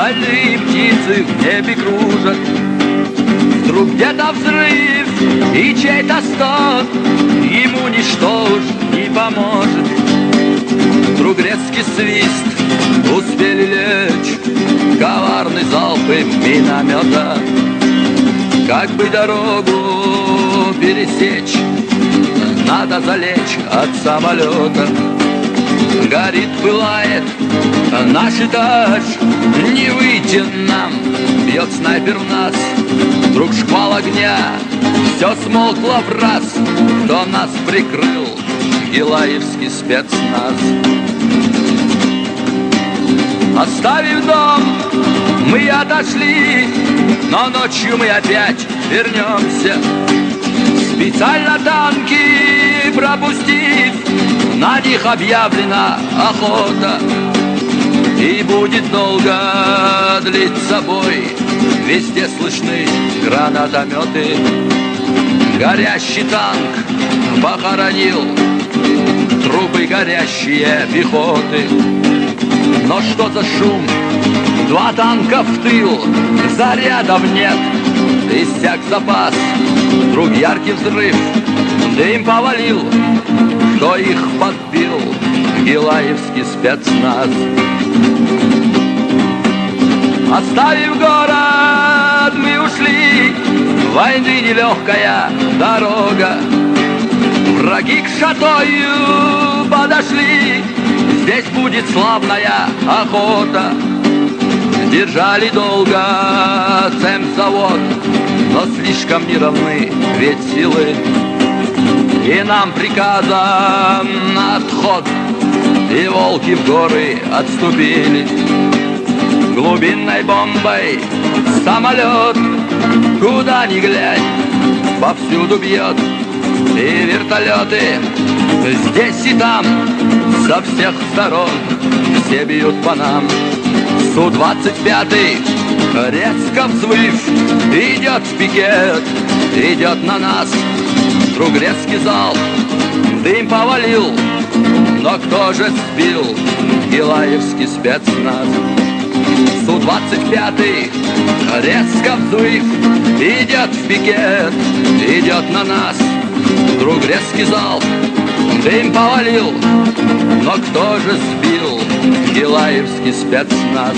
Стальные птицы в небе кружат. Вдруг где-то взрыв и чей-то стон, ему ничто уж не поможет. Вдруг резкий свист, успели лечь коварный залпы миномета. Как бы дорогу пересечь, надо залечь от самолета. Горит, пылает наш этаж, не выйти нам, бьет снайпер в нас. Вдруг шквал огня, все смолкло в раз. Кто нас прикрыл? Гилаевский спецназ. Оставив дом, мы отошли, но ночью мы опять вернемся. Специально танки пропустив, на них объявлена охота. И будет долго длиться бой, везде слышны гранатометы. Горящий танк похоронил трупы горящие пехоты. Но что за шум? Два танка в тыл, зарядов нет, иссяк запас. Вдруг яркий взрыв, дым повалил. Кто их подбил? Гилаевский спецназ. Оставив город, мы ушли. Войны нелегкая дорога. Враги к Шатою подошли. Здесь будет славная охота. Держали долго цемзавод, но слишком неравны ведь силы. И нам приказан отход, и волки в горы отступили. Глубинной бомбой самолет, куда ни глянь, повсюду бьет. И вертолеты здесь и там, со всех сторон, все бьют по нам. Су-25, резко взвыв, идет в пикет, идет на нас. Вдруг резкий залп, дым повалил, но кто же сбил? Гилаевский спецназ. Су-25, резко взвыв, идет в пикет, идет на нас. Вдруг резкий залп, дым повалил, но кто же сбил? Гилаевский спецназ.